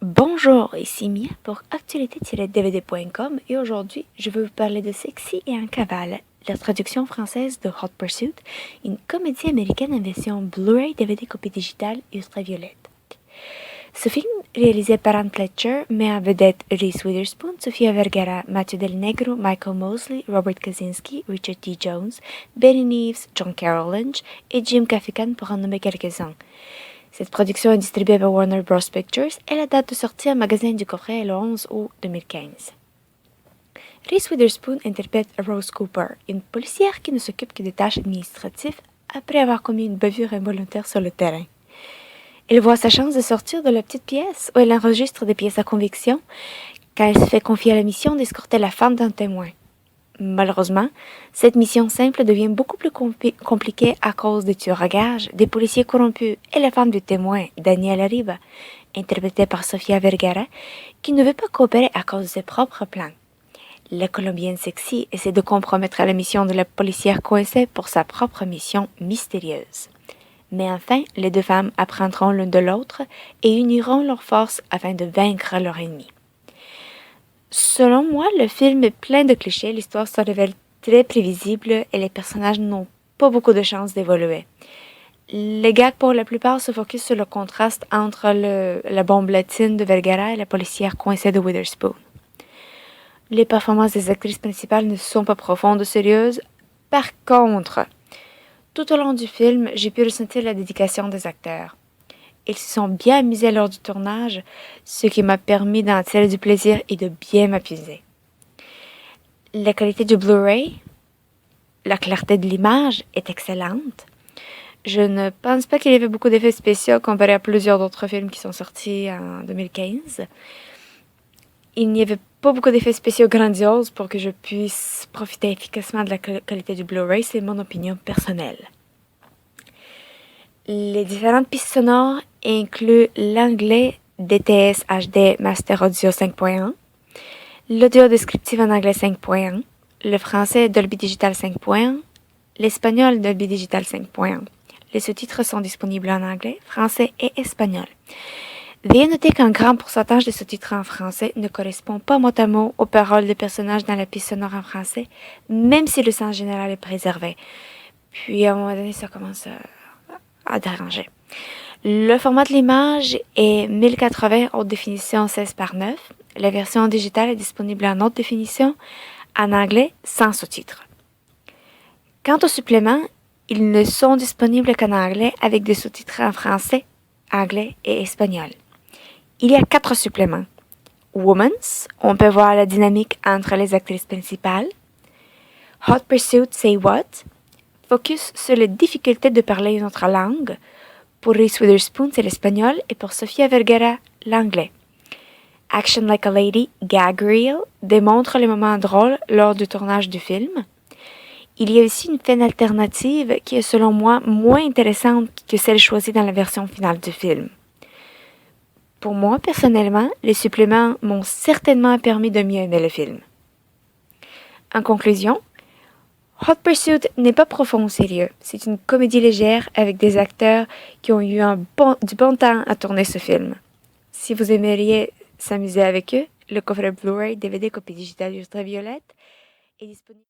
Bonjour, ici Mia pour actualité-dvd.com et aujourd'hui, je vais vous parler de Sexy et en cavale, la traduction française de Hot Pursuit, une comédie américaine en version Blu-ray DVD copie digitale ultraviolette. Ce film, réalisé par Anne Fletcher, met en vedette Reese Witherspoon, Sofia Vergara, Matthew Del Negro, Michael Mosley, Robert Kaczynski, Richard T. Jones, Benny Neves, John Carroll Lynch et Jim Gaffigan pour en nommer quelques-uns. Cette production est distribuée par Warner Bros. Pictures et la date de sortie en magasin du coffret est le 11 août 2015. Reese Witherspoon interprète Rose Cooper, une policière qui ne s'occupe que des tâches administratives après avoir commis une bavure involontaire sur le terrain. Elle voit sa chance de sortir de la petite pièce où elle enregistre des pièces à conviction quand elle se fait confier à la mission d'escorter la femme d'un témoin. Malheureusement, cette mission simple devient beaucoup plus compliquée à cause des tueurs à gages, des policiers corrompus et la femme du témoin, Daniela Riva, interprétée par Sofia Vergara, qui ne veut pas coopérer à cause de ses propres plans. La Colombienne Sexy essaie de compromettre la mission de la policière coincée pour sa propre mission mystérieuse. Mais enfin, les deux femmes apprendront l'une de l'autre et uniront leurs forces afin de vaincre leur ennemi. Selon moi, le film est plein de clichés, l'histoire se révèle très prévisible et les personnages n'ont pas beaucoup de chances d'évoluer. Les gags pour la plupart se focusent sur le contraste entre la bombe latine de Vergara et la policière coincée de Witherspoon. Les performances des actrices principales ne sont pas profondes ou sérieuses. Par contre, tout au long du film, j'ai pu ressentir la dédication des acteurs. Ils se sont bien amusés lors du tournage, ce qui m'a permis d'en tirer du plaisir et de bien m'amuser. La qualité du Blu-ray, la clarté de l'image est excellente. Je ne pense pas qu'il y avait beaucoup d'effets spéciaux comparé à plusieurs d'autres films qui sont sortis en 2015. Il n'y avait pas beaucoup d'effets spéciaux grandioses pour que je puisse profiter efficacement de la qualité du Blu-ray, c'est mon opinion personnelle. Les différentes pistes sonores incluent l'anglais DTS HD Master Audio 5.1, l'audio descriptive en anglais 5.1, le français Dolby Digital 5.1, l'espagnol Dolby Digital 5.1. Les sous-titres sont disponibles en anglais, français et espagnol. Veuillez noter qu'un grand pourcentage des sous-titres en français ne correspond pas mot à mot aux paroles des personnages dans la piste sonore en français, même si le sens général est préservé. Puis à un moment donné, ça commence à déranger. Le format de l'image est 1080 haute définition 16 par 9. La version digitale est disponible en haute définition en anglais sans sous-titres. Quant aux suppléments, ils ne sont disponibles qu'en anglais avec des sous-titres en français, anglais et espagnol. Il y a 4 suppléments. Women's, on peut voir la dynamique entre les actrices principales. Hot Pursuit Say What, focus sur les difficultés de parler une autre langue. Pour Reese Witherspoon, c'est l'espagnol et pour Sofia Vergara, l'anglais. Action Like a Lady, Gag Reel, démontre les moments drôles lors du tournage du film. Il y a aussi une fin alternative qui est selon moi moins intéressante que celle choisie dans la version finale du film. Pour moi, personnellement, les suppléments m'ont certainement permis de mieux aimer le film. En conclusion, Hot Pursuit n'est pas profond ou sérieux. C'est une comédie légère avec des acteurs qui ont eu du bon temps à tourner ce film. Si vous aimeriez s'amuser avec eux, le coffret Blu-ray DVD copie digitale ultraviolette est disponible.